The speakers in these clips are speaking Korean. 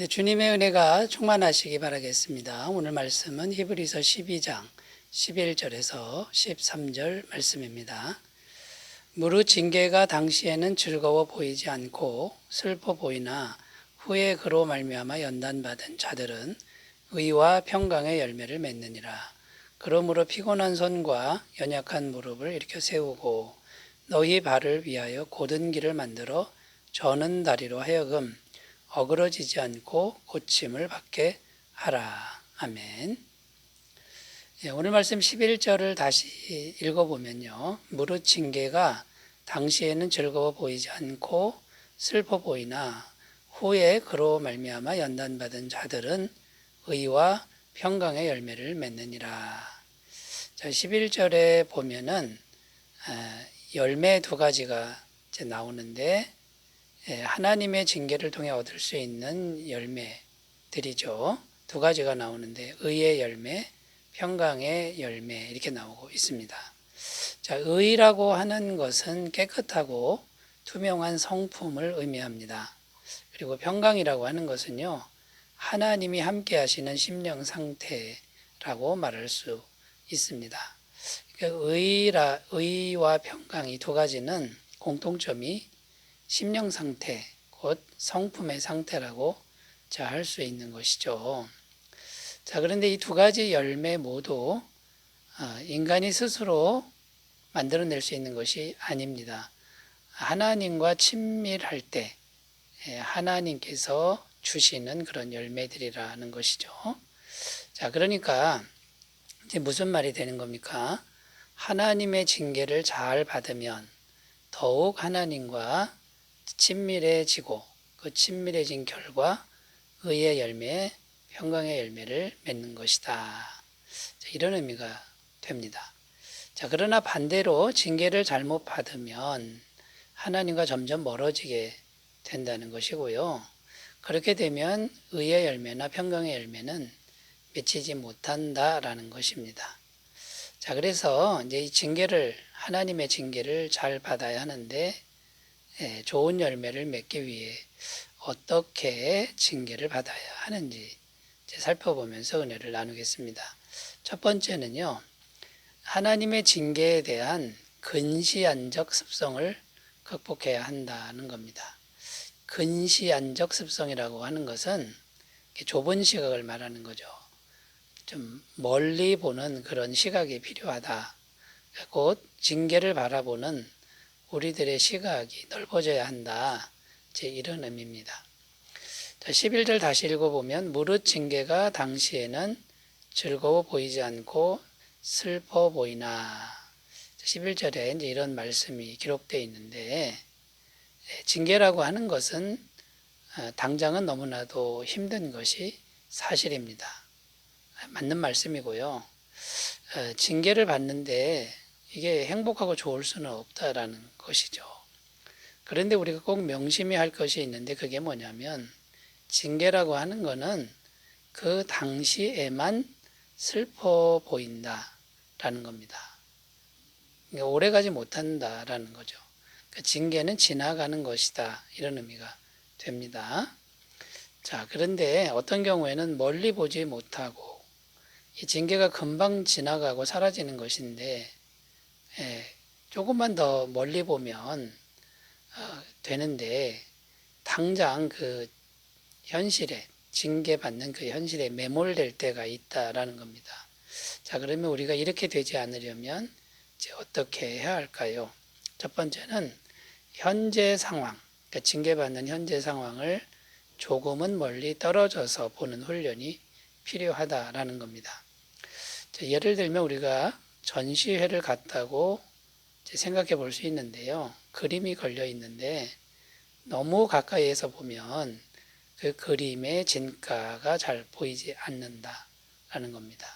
네, 주님의 은혜가 충만하시기 바라겠습니다. 오늘 말씀은 히브리서 12장 11절에서 13절 말씀입니다. 무릇 징계가 당시에는 즐거워 보이지 않고 슬퍼 보이나 후에 그로 말미암아 연단받은 자들은 의와 평강의 열매를 맺느니라. 그러므로 피곤한 손과 연약한 무릎을 일으켜 세우고 너희 발을 위하여 곧은 길을 만들어 저는 다리로 하여금 어그러지지 않고 고침을 받게 하라. 아멘. 오늘 말씀 11절을 다시 읽어보면요. 무릇 징계가 당시에는 즐거워 보이지 않고 슬퍼 보이나 후에 그로 말미암아 연단받은 자들은 의와 평강의 열매를 맺느니라. 자, 11절에 보면은 열매 두 가지가 이제 나오는데 하나님의 징계를 통해 얻을 수 있는 열매들이죠. 두 가지가 나오는데 의의 열매, 평강의 열매 이렇게 나오고 있습니다. 자, 의라고 하는 것은 깨끗하고 투명한 성품을 의미합니다. 그리고 평강이라고 하는 것은요, 하나님이 함께 하시는 심령 상태라고 말할 수 있습니다. 그러니까 의와 평강 이 두 가지는 공통점이 심령 상태, 곧 성품의 상태라고 할 수 있는 것이죠. 자, 그런데 이 두 가지 열매 모두 인간이 스스로 만들어낼 수 있는 것이 아닙니다. 하나님과 친밀할 때 하나님께서 주시는 그런 열매들이라는 것이죠. 자, 그러니까 이제 무슨 말이 되는 겁니까? 하나님의 징계를 잘 받으면 더욱 하나님과 친밀해지고 그 친밀해진 결과 의의 열매, 평강의 열매를 맺는 것이다. 이런 의미가 됩니다. 자, 그러나 반대로 징계를 잘못 받으면 하나님과 점점 멀어지게 된다는 것이고요. 그렇게 되면 의의 열매나 평강의 열매는 맺히지 못한다라는 것입니다. 자, 그래서 이제 이 하나님의 징계를 잘 받아야 하는데 좋은 열매를 맺기 위해 어떻게 징계를 받아야 하는지 살펴보면서 은혜를 나누겠습니다. 첫 번째는요, 하나님의 징계에 대한 근시안적 습성을 극복해야 한다는 겁니다. 근시안적 습성이라고 하는 것은 좁은 시각을 말하는 거죠. 좀 멀리 보는 그런 시각이 필요하다. 곧 징계를 바라보는 우리들의 시각이 넓어져야 한다. 이런 의미입니다. 자, 11절 다시 읽어보면 무릇 징계가 당시에는 즐거워 보이지 않고 슬퍼 보이나. 11절에 이제 이런 말씀이 기록되어 있는데 징계라고 하는 것은 당장은 너무나도 힘든 것이 사실입니다. 맞는 말씀이고요. 징계를 받는데 이게 행복하고 좋을 수는 없다라는 것이죠. 그런데 우리가 꼭 명심해야 할 것이 있는데 그게 뭐냐면 징계라고 하는 것은 그 당시에만 슬퍼 보인다라는 겁니다. 그러니까 오래가지 못한다라는 거죠. 그러니까 징계는 지나가는 것이다 이런 의미가 됩니다. 자, 그런데 어떤 경우에는 멀리 보지 못하고 이 징계가 금방 지나가고 사라지는 것인데 조금만 더 멀리 보면 되는데 당장 그 현실에 징계받는 그 현실에 매몰될 때가 있다라는 겁니다. 자, 그러면 우리가 이렇게 되지 않으려면 이제 어떻게 해야 할까요? 첫 번째는 현재 상황, 그러니까 징계받는 현재 상황을 조금은 멀리 떨어져서 보는 훈련이 필요하다라는 겁니다. 자, 예를 들면 우리가 전시회를 갔다고 생각해 볼 수 있는데요. 그림이 걸려 있는데 너무 가까이에서 보면 그 그림의 진가가 잘 보이지 않는다라는 겁니다.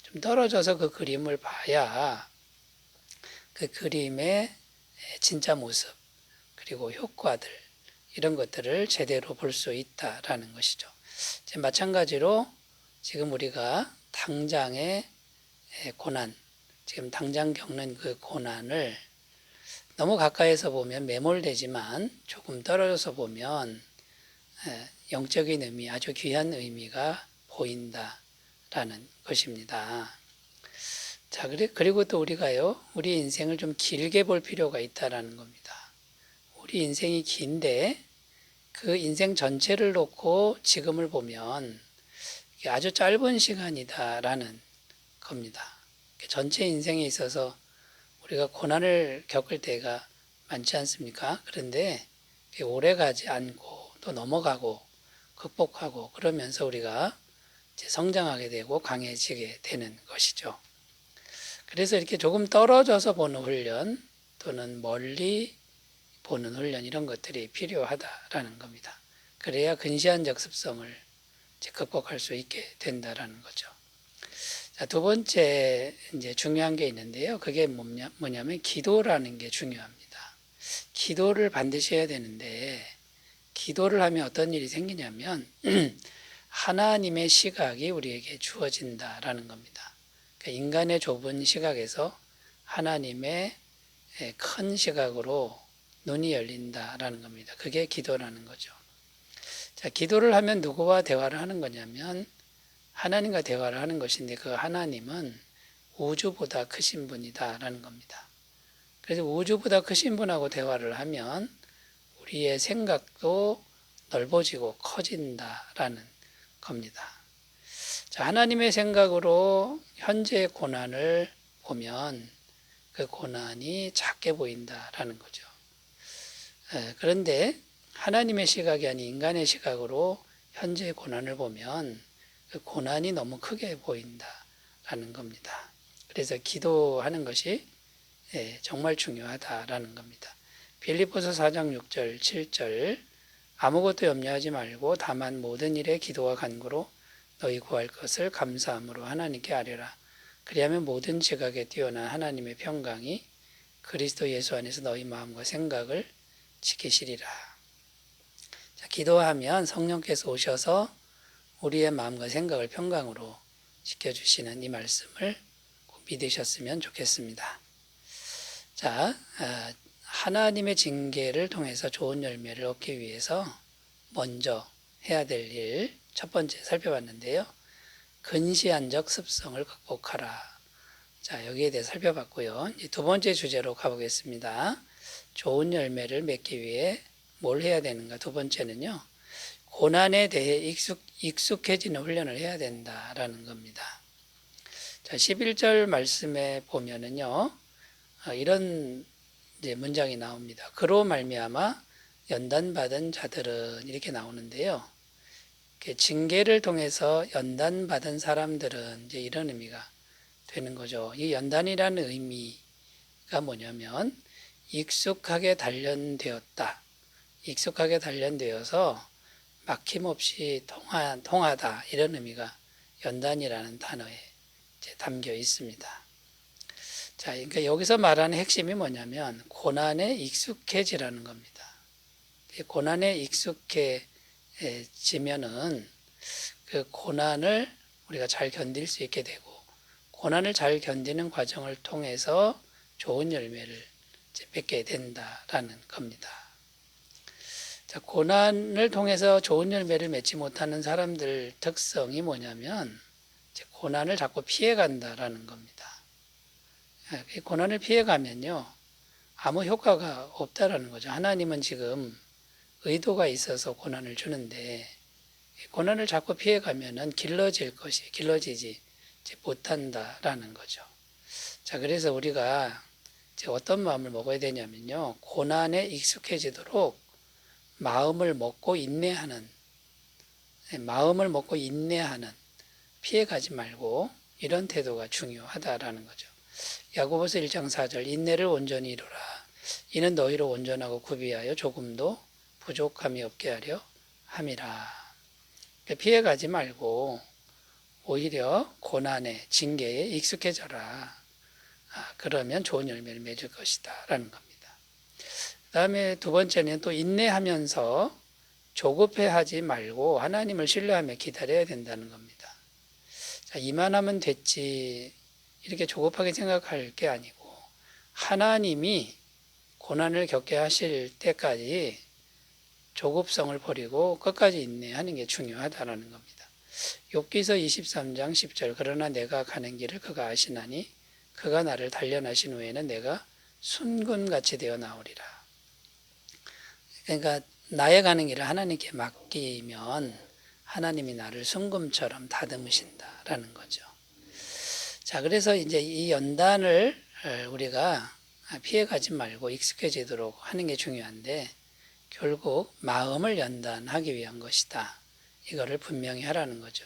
좀 떨어져서 그 그림을 봐야 그 그림의 진짜 모습 그리고 효과들 이런 것들을 제대로 볼 수 있다라는 것이죠. 마찬가지로 지금 우리가 당장의 고난, 지금 당장 겪는 그 고난을 너무 가까이서 보면 매몰되지만 조금 떨어져서 보면 영적인 의미, 아주 귀한 의미가 보인다라는 것입니다. 자, 그리고 또 우리가요, 우리 인생을 좀 길게 볼 필요가 있다라는 겁니다. 우리 인생이 긴데 그 인생 전체를 놓고 지금을 보면 이게 아주 짧은 시간이다라는 겁니다. 전체 인생에 있어서 우리가 고난을 겪을 때가 많지 않습니까? 그런데 오래 가지 않고 또 넘어가고 극복하고 그러면서 우리가 이제 성장하게 되고 강해지게 되는 것이죠. 그래서 이렇게 조금 떨어져서 보는 훈련 또는 멀리 보는 훈련 이런 것들이 필요하다라는 겁니다. 그래야 근시안적 습성을 이제 극복할 수 있게 된다라는 거죠. 자, 두 번째 이제 중요한 게 있는데요. 그게 뭐냐면 기도라는 게 중요합니다. 기도를 반드시 해야 되는데 기도를 하면 어떤 일이 생기냐면 하나님의 시각이 우리에게 주어진다라는 겁니다. 그러니까 인간의 좁은 시각에서 하나님의 큰 시각으로 눈이 열린다라는 겁니다. 그게 기도라는 거죠. 자, 기도를 하면 누구와 대화를 하는 거냐면 하나님과 대화를 하는 것인데 그 하나님은 우주보다 크신 분이다라는 겁니다. 그래서 우주보다 크신 분하고 대화를 하면 우리의 생각도 넓어지고 커진다라는 겁니다. 자, 하나님의 생각으로 현재의 고난을 보면 그 고난이 작게 보인다라는 거죠. 그런데 하나님의 시각이 아닌 인간의 시각으로 현재의 고난을 보면 그 고난이 너무 크게 보인다라는 겁니다. 그래서 기도하는 것이 정말 중요하다라는 겁니다. 빌립보서 4장 6절 7절 아무것도 염려하지 말고 다만 모든 일에 기도와 간구로 너희 구할 것을 감사함으로 하나님께 아뢰라. 그리하면 모든 지각에 뛰어난 하나님의 평강이 그리스도 예수 안에서 너희 마음과 생각을 지키시리라. 자, 기도하면 성령께서 오셔서 우리의 마음과 생각을 평강으로 지켜주시는 이 말씀을 꼭 믿으셨으면 좋겠습니다. 자, 하나님의 징계를 통해서 좋은 열매를 얻기 위해서 먼저 해야 될 일 첫 번째 살펴봤는데요. 근시안적 습성을 극복하라. 자, 여기에 대해 살펴봤고요. 이제 두 번째 주제로 가보겠습니다. 좋은 열매를 맺기 위해 뭘 해야 되는가? 두 번째는요. 고난에 대해 익숙해지는 훈련을 해야 된다라는 겁니다. 자, 11절 말씀에 보면은요. 이런 이제 문장이 나옵니다. 그로 말미암아 연단받은 자들은 이렇게 나오는데요. 징계를 통해서 연단받은 사람들은 이제 이런 의미가 되는 거죠. 이 연단이라는 의미가 뭐냐면 익숙하게 단련되었다. 익숙하게 단련되어서 막힘없이 통하다 이런 의미가 연단이라는 단어에 이제 담겨 있습니다. 자, 그러니까 여기서 말하는 핵심이 뭐냐면 고난에 익숙해지라는 겁니다. 고난에 익숙해지면은 그 고난을 우리가 잘 견딜 수 있게 되고 고난을 잘 견디는 과정을 통해서 좋은 열매를 맺게 된다라는 겁니다. 자, 고난을 통해서 좋은 열매를 맺지 못하는 사람들 특성이 뭐냐면 고난을 자꾸 피해간다라는 겁니다. 고난을 피해가면요 아무 효과가 없다라는 거죠. 하나님은 지금 의도가 있어서 고난을 주는데 고난을 자꾸 피해가면은 길러지지 못한다라는 거죠. 자, 그래서 우리가 어떤 마음을 먹어야 되냐면요. 고난에 익숙해지도록 마음을 먹고 인내하는, 피해가지 말고 이런 태도가 중요하다라는 거죠. 야고보서 1장 4절 인내를 온전히 이루라. 이는 너희를 온전하고 구비하여 조금도 부족함이 없게 하려 함이라. 피해가지 말고 오히려 고난에 징계에 익숙해져라. 그러면 좋은 열매를 맺을 것이다 라는 겁니다. 그 다음에 두 번째는 또 인내하면서 조급해하지 말고 하나님을 신뢰하며 기다려야 된다는 겁니다. 자, 이만하면 됐지 이렇게 조급하게 생각할 게 아니고 하나님이 고난을 겪게 하실 때까지 조급성을 버리고 끝까지 인내하는 게 중요하다라는 겁니다. 욥기서 23장 10절 그러나 내가 가는 길을 그가 아시나니 그가 나를 단련하신 후에는 내가 순금같이 되어 나오리라. 그러니까 나의 가는 길을 하나님께 맡기면 하나님이 나를 순금처럼 다듬으신다라는 거죠. 자, 그래서 이제 이 연단을 우리가 피해가지 말고 익숙해지도록 하는 게 중요한데 결국 마음을 연단하기 위한 것이다. 이거를 분명히 하라는 거죠.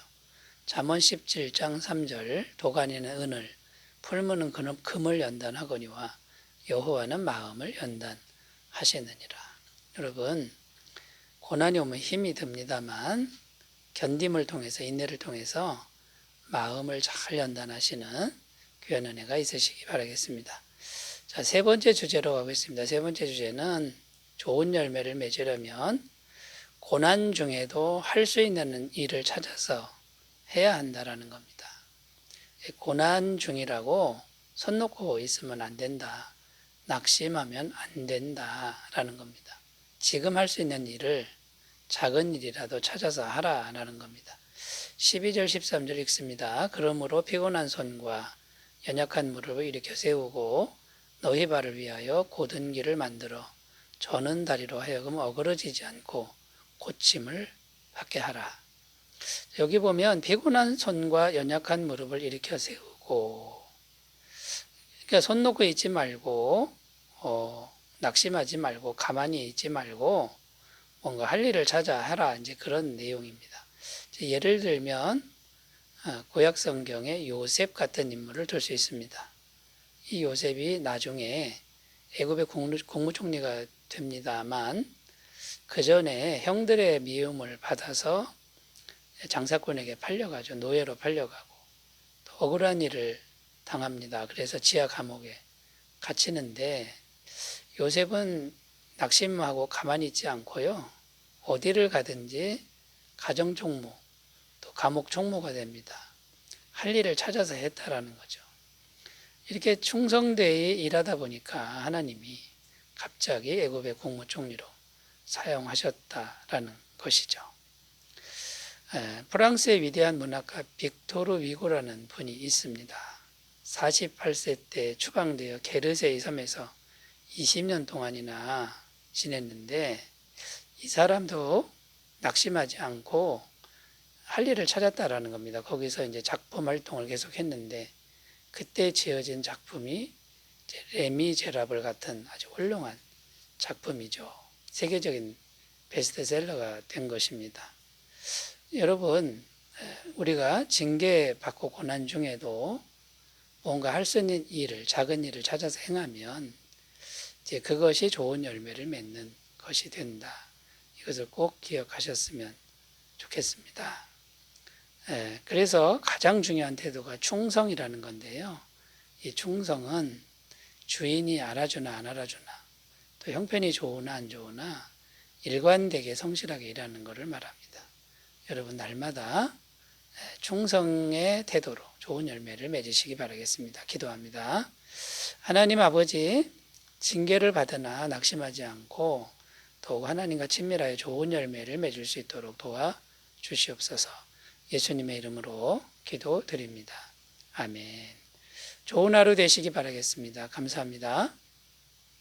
잠언 17장 3절 도가니는 은을 풀무는 금을 연단하거니와 여호와는 마음을 연단하시느니라. 여러분 고난이 오면 힘이 듭니다만 견딤을 통해서 인내를 통해서 마음을 잘 연단하시는 귀한 은혜가 있으시기 바라겠습니다. 자, 세 번째 주제로 가겠습니다. 세 번째 주제는 좋은 열매를 맺으려면 고난 중에도 할 수 있는 일을 찾아서 해야 한다라는 겁니다. 고난 중이라고 손 놓고 있으면 안 된다. 낙심하면 안 된다라는 겁니다. 지금 할 수 있는 일을 작은 일이라도 찾아서 하라라는 겁니다. 12절 13절 읽습니다. 그러므로 피곤한 손과 연약한 무릎을 일으켜 세우고 너희 발을 위하여 곧은 길을 만들어 저는 다리로 하여금 어그러지지 않고 고침을 받게 하라. 여기 보면 피곤한 손과 연약한 무릎을 일으켜 세우고 그러니까 손 놓고 있지 말고 낙심하지 말고 가만히 있지 말고 뭔가 할 일을 찾아 하라 이제 그런 내용입니다. 예를 들면 구약 성경에 요셉 같은 인물을 들 수 있습니다. 이 요셉이 나중에 애굽의 국무총리가 됩니다만 그 전에 형들의 미움을 받아서 장사꾼에게 팔려가죠. 노예로 팔려가고 또 억울한 일을 당합니다. 그래서 지하 감옥에 갇히는데 요셉은 낙심하고 가만히 있지 않고요. 어디를 가든지 가정총무 또 감옥 총무가 됩니다. 할 일을 찾아서 했다라는 거죠. 이렇게 충성되이 일하다 보니까 하나님이 갑자기 애굽의 국무총리로 사용하셨다라는 것이죠. 프랑스의 위대한 문학가 빅토르 위고라는 분이 있습니다. 48세 때 추방되어 게르세이 섬에서 20년 동안이나 지냈는데 이 사람도 낙심하지 않고 할 일을 찾았다라는 겁니다. 거기서 이제 작품 활동을 계속했는데 그때 지어진 작품이 레미제라블 같은 아주 훌륭한 작품이죠. 세계적인 베스트셀러가 된 것입니다. 여러분, 우리가 징계받고 고난 중에도 뭔가 할 수 있는 일을, 작은 일을 찾아서 행하면 이제 그것이 좋은 열매를 맺는 것이 된다. 이것을 꼭 기억하셨으면 좋겠습니다. 그래서 가장 중요한 태도가 충성이라는 건데요. 이 충성은 주인이 알아주나 안 알아주나 또 형편이 좋으나 안 좋으나 일관되게 성실하게 일하는 것을 말합니다. 여러분 날마다 충성의 태도로 좋은 열매를 맺으시기 바라겠습니다. 기도합니다. 하나님 아버지 징계를 받으나 낙심하지 않고 더욱 하나님과 친밀하여 좋은 열매를 맺을 수 있도록 도와주시옵소서. 예수님의 이름으로 기도드립니다. 아멘. 좋은 하루 되시기 바라겠습니다. 감사합니다.